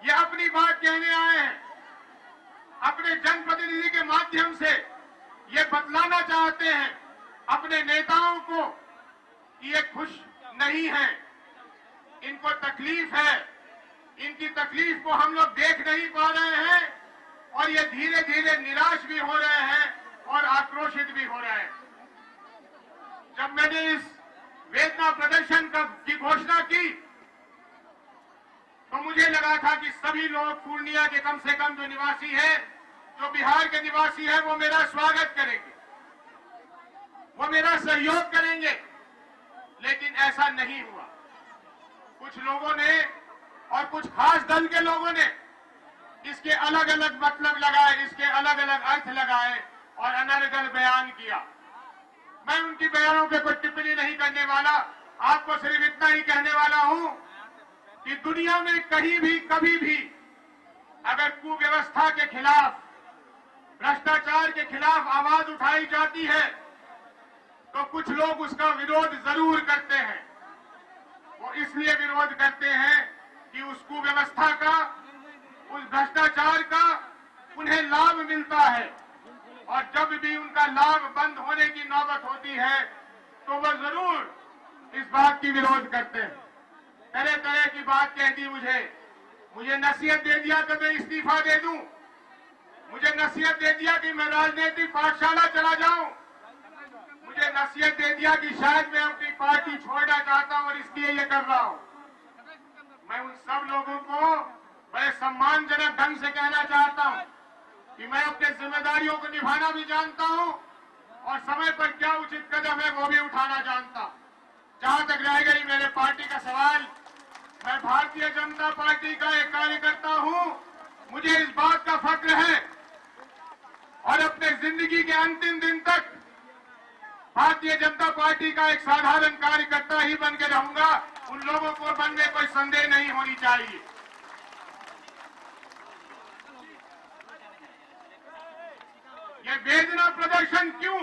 ये अपनी बात कहने आए हैं, अपने जनप्रतिनिधि के माध्यम से ये बतलाना चाहते हैं अपने नेताओं को कि ये खुश नहीं है, इनको तकलीफ है, इनकी तकलीफ को हम लोग देख नहीं पा रहे हैं और ये धीरे धीरे निराश भी हो रहे हैं और आक्रोशित भी हो रहे हैं। जब मैंने इस वेदना प्रदर्शन की घोषणा की तो मुझे लगा था कि सभी लोग पूर्णिया के कम से कम जो निवासी है, जो बिहार के निवासी है, वो मेरा स्वागत करेंगे, वो मेरा सहयोग करेंगे, लेकिन ऐसा नहीं हुआ। कुछ लोगों ने और कुछ खास दल के लोगों ने इसके अलग अलग मतलब लगाए, इसके अलग अलग अर्थ लगाए और अनर्गल बयान किया। मैं उनकी बयानों पे कोई टिप्पणी नहीं करने वाला, आपको सिर्फ इतना ही कहने वाला हूं कि दुनिया में कहीं भी कभी भी अगर कुव्यवस्था के खिलाफ, भ्रष्टाचार के खिलाफ आवाज उठाई जाती है तो कुछ लोग उसका विरोध जरूर करते हैं। वो इसलिए विरोध करते हैं कि उस कुव्यवस्था का, उस भ्रष्टाचार का उन्हें लाभ मिलता है और जब भी उनका लाभ बंद होने की नौबत होती है तो वह जरूर इस बात की विरोध करते हैं। तरह तरह की बात कह दी मुझे नसीहत दे दिया तो मैं इस्तीफा दे दूं, मुझे नसीहत दे दिया कि मैं राजनीतिक पाठशाला चला जाऊं, मुझे नसीहत दे दिया कि शायद मैं अपनी पार्टी छोड़ना चाहता हूं और इसलिए ये कर रहा हूं। मैं उन सब लोगों को बड़े सम्मानजनक ढंग से कहना चाहता हूं कि मैं अपने जिम्मेदारियों को निभाना भी जानता हूं और समय पर क्या उचित कदम है वो भी उठाना जानता हूं। जहां तक रह गई मेरे पार्टी का सवाल, मैं भारतीय जनता पार्टी का एक कार्यकर्ता हूं, मुझे इस बात का फक्र है और अपने जिंदगी के अंतिम दिन तक भारतीय जनता पार्टी का एक साधारण कार्यकर्ता ही बन के रहूंगा। उन लोगों को बनने कोई संदेह नहीं होनी चाहिए। ये वेदना प्रदर्शन क्यों?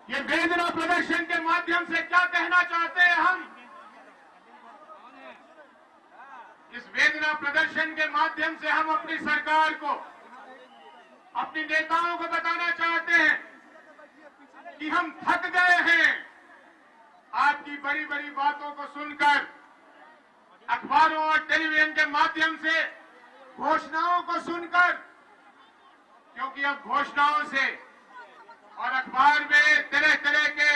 ये वेदना प्रदर्शन के माध्यम से क्या कहना चाहते हैं हम? इस वेदना प्रदर्शन के माध्यम से हम अपनी सरकार को, अपने नेताओं को बताना चाहते हैं कि हम थक गए हैं आपकी बड़ी बड़ी बातों को सुनकर, अखबारों और टेलीविजन के माध्यम से घोषणाओं को सुनकर, क्योंकि अब घोषणाओं से और अखबार में तरह तरह के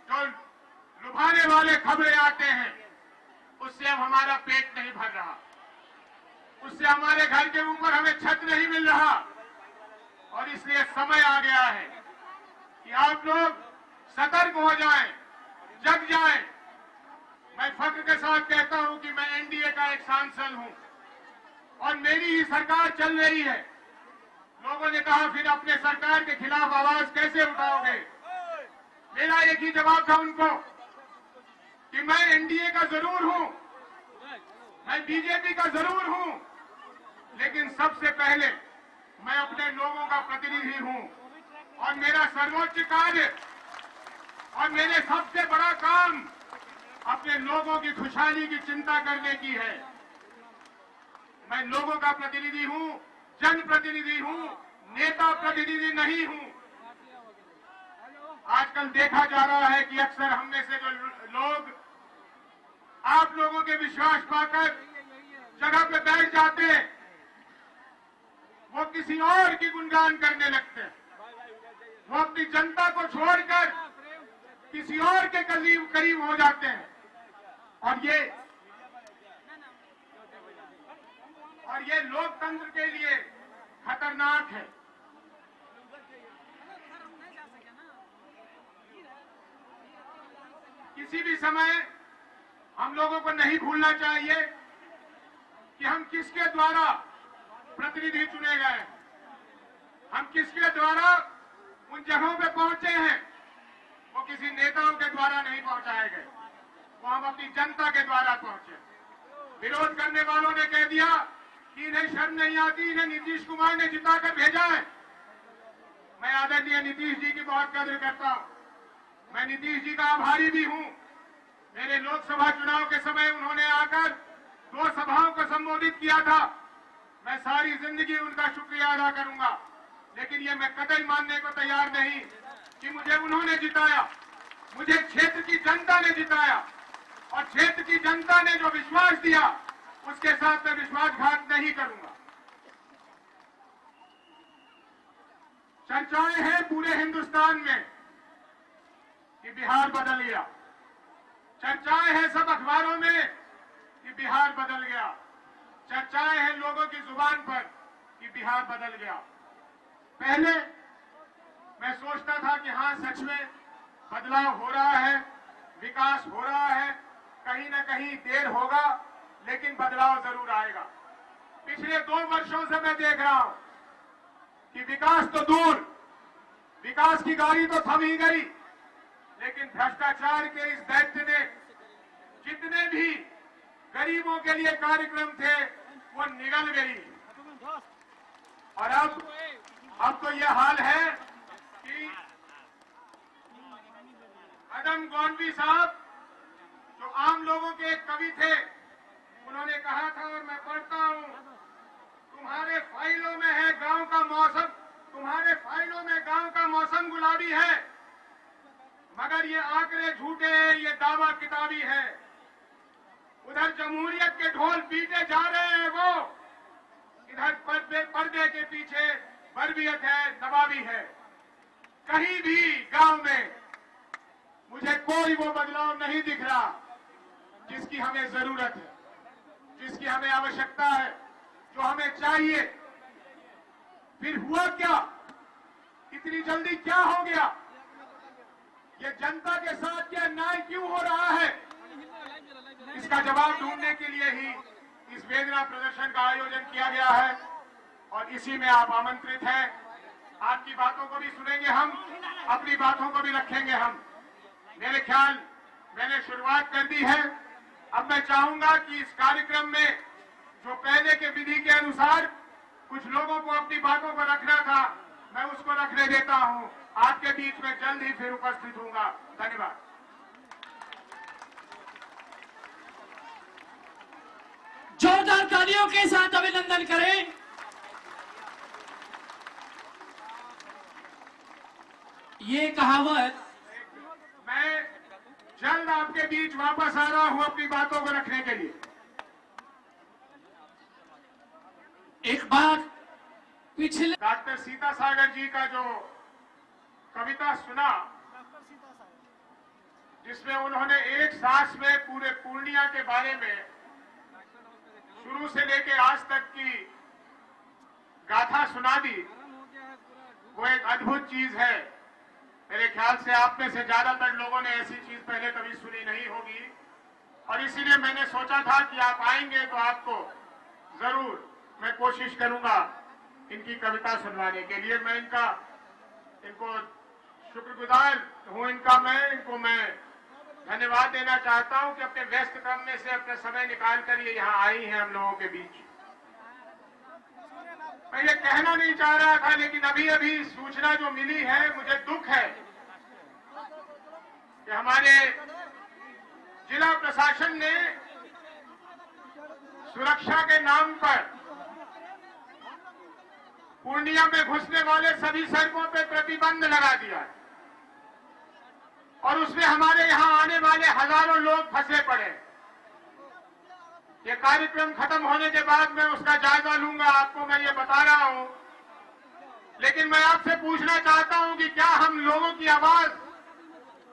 जो लुभाने वाले खबरें आते हैं, उससे अब हमारा पेट नहीं भर रहा, उससे हमारे घर के ऊपर हमें छत नहीं मिल रहा और इसलिए समय आ गया है कि आप लोग सतर्क हो जाएं, जग जाएं। मैं फख्र के साथ कहता हूं कि मैं एनडीए का एक सांसद हूं और मेरी ही सरकार चल रही है। लोगों ने कहा फिर अपने सरकार के खिलाफ आवाज कैसे उठाओगे? मेरा एक ही जवाब था उनको कि मैं एनडीए का जरूर हूं, मैं बीजेपी का जरूर हूं, लेकिन सबसे पहले मैं अपने लोगों का प्रतिनिधि हूं और मेरा सर्वोच्च कार्य और मेरे सबसे बड़ा काम अपने लोगों की खुशहाली की चिंता करने की है। मैं लोगों का प्रतिनिधि हूं, जनप्रतिनिधि हूं, नेता प्रतिनिधि नहीं हूं। आजकल देखा जा रहा है कि अक्सर हम में से जो लोग आप लोगों के विश्वास पाकर जगह पे बैठ जाते हैं, वो किसी और की गुणगान करने लगते हैं। वो अपनी जनता को छोड़कर किसी और के करीब हो जाते हैं और ये लोकतंत्र के लिए खतरनाक है। किसी भी समय हम लोगों को नहीं भूलना चाहिए कि हम किसके द्वारा प्रतिनिधि चुने गए, हम किसके द्वारा उन जगहों पे पहुंचे हैं। वो किसी नेताओं के द्वारा नहीं पहुंचाए गए, वो हम अपनी जनता के द्वारा पहुंचे। विरोध करने वालों ने कह दिया कि इन्हें शर्म नहीं आती, इन्हें नीतीश कुमार ने जिताकर भेजा है। मैं आदरणीय नीतीश जी की बहुत कदर करता हूं, मैं नीतीश जी का आभारी भी हूं। मेरे लोकसभा चुनाव के समय उन्होंने आकर 2 सभाओं को संबोधित किया था। मैं सारी जिंदगी उनका शुक्रिया अदा करूंगा, लेकिन ये मैं कतई मानने को तैयार नहीं कि मुझे उन्होंने जिताया, मुझे क्षेत्र की जनता ने जिताया, और क्षेत्र की जनता ने जो विश्वास दिया उसके साथ मैं विश्वासघात नहीं करूंगा। चर्चाएं हैं पूरे हिंदुस्तान में कि बिहार बदल गया, चर्चाएं हैं सब अखबारों में कि बिहार बदल गया, चर्चाएं हैं लोगों की जुबान पर कि बिहार बदल गया। पहले मैं सोचता था कि हां, सच में बदलाव हो रहा है, विकास हो रहा है, कहीं ना कहीं देर होगा लेकिन बदलाव जरूर आएगा। पिछले 2 वर्षों से मैं देख रहा हूं कि विकास तो दूर, विकास की गाड़ी तो थम ही गई, लेकिन भ्रष्टाचार के इस दैत्य ने जितने भी गरीबों के लिए कार्यक्रम थे वो निगल गई। और अब तो यह हाल है कि अदम गौंडवी साहब जो आम लोगों के एक कवि थे, उन्होंने कहा था, और मैं पढ़ता हूं, तुम्हारे फाइलों में है गांव का मौसम, तुम्हारे फाइलों में गांव का मौसम गुलाबी है, मगर ये आंकड़े झूठे हैं, ये दावा किताबी है। उधर जमहूरियत के ढोल पीटे जा रहे हैं वो, इधर पर्दे के पीछे बर्बियत है, नवाबी है। कहीं भी गांव में मुझे कोई वो बदलाव नहीं दिख रहा जिसकी हमें जरूरत है, जिसकी हमें आवश्यकता है, जो हमें चाहिए। फिर हुआ क्या? इतनी जल्दी क्या हो गया? ये जनता के साथ ये अन्याय क्यों हो रहा है? इसका जवाब ढूंढने के लिए ही इस वेदना प्रदर्शन का आयोजन किया गया है, और इसी में आप आमंत्रित हैं। आपकी बातों को भी सुनेंगे हम, अपनी बातों को भी रखेंगे हम। मेरे ख्याल मैंने शुरुआत कर दी है। अब मैं चाहूंगा कि इस कार्यक्रम में जो पहले के विधि के अनुसार कुछ लोगों को अपनी बातों को रखना था, मैं उसको रखने देता हूं। आपके बीच में जल्द ही फिर उपस्थित होऊंगा। धन्यवाद। जोरदार तालियों के साथ अभिनंदन करें। ये कहावत, मैं जल्द आपके बीच वापस आ रहा हूं अपनी बातों को रखने के लिए। एक बात पिछले डॉक्टर सीता सागर जी का जो कविता सुना, जिसमें उन्होंने एक सांस में पूरे पूर्णिया के बारे में शुरू से लेकर आज तक की गाथा सुना दी, वो एक अद्भुत चीज है। मेरे ख्याल से आप में से ज्यादातर लोगों ने ऐसी चीज पहले कभी सुनी नहीं होगी, और इसीलिए मैंने सोचा था कि आप आएंगे तो आपको जरूर मैं कोशिश करूंगा इनकी कविता सुनवाने के लिए। मैं इनको शुक्रगुजार हूं, इनको मैं धन्यवाद देना चाहता हूं कि अपने व्यस्त क्रम में से अपना समय निकाल कर ये यहाँ आई हैं हम लोगों के बीच। मैं ये कहना नहीं चाह रहा था, लेकिन अभी अभी सूचना जो मिली है, मुझे दुख है कि हमारे जिला प्रशासन ने सुरक्षा के नाम पर पूर्णिया में घुसने वाले सभी सड़कों पर प्रतिबंध लगा दिया है, और उसमें हमारे यहां आने वाले हजारों लोग फंसे पड़े। ये कार्यक्रम खत्म होने के बाद मैं उसका जायजा लूंगा, आपको मैं ये बता रहा हूं। लेकिन मैं आपसे पूछना चाहता हूं कि क्या हम लोगों की आवाज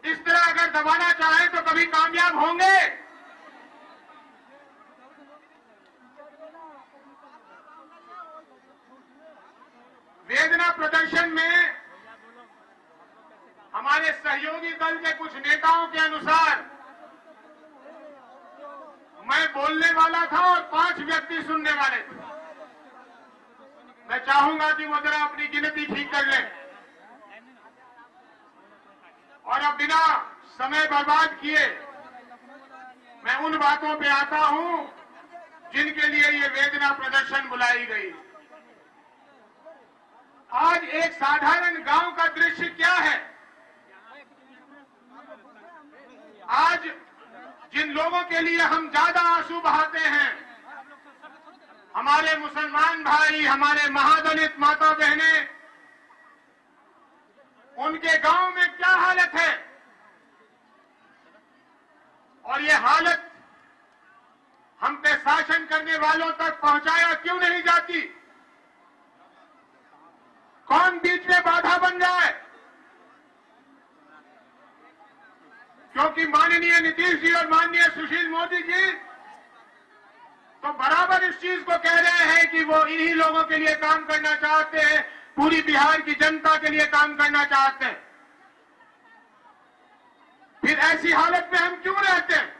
इस तरह अगर दबाना चाहें तो कभी कामयाब होंगे? वेदना प्रदर्शन में हमारे सहयोगी दल के कुछ नेताओं के अनुसार मैं बोलने वाला था और 5 व्यक्ति सुनने वाले थे। मैं चाहूंगा कि वो जरा अपनी गिनती ठीक कर लें, और अब बिना समय बर्बाद किए मैं उन बातों पे आता हूं जिनके लिए ये वेदना प्रदर्शन बुलाई गई। आज एक साधारण गांव का दृश्य क्या है? आज जिन लोगों के लिए हम ज्यादा आंसू बहाते हैं, हमारे मुसलमान भाई, हमारे महादलित माता बहनें, उनके गांव में क्या हालत है और ये हालत हम पे शासन करने वालों तक पहुंचाया क्यों नहीं जाती? कौन बीच में बाधा बन जाए? क्योंकि माननीय नीतीश जी और माननीय सुशील मोदी जी तो बराबर इस चीज को कह रहे हैं कि वो इन्हीं लोगों के लिए काम करना चाहते हैं, पूरी बिहार की जनता के लिए काम करना चाहते हैं। फिर ऐसी हालत में हम क्यों रहते हैं?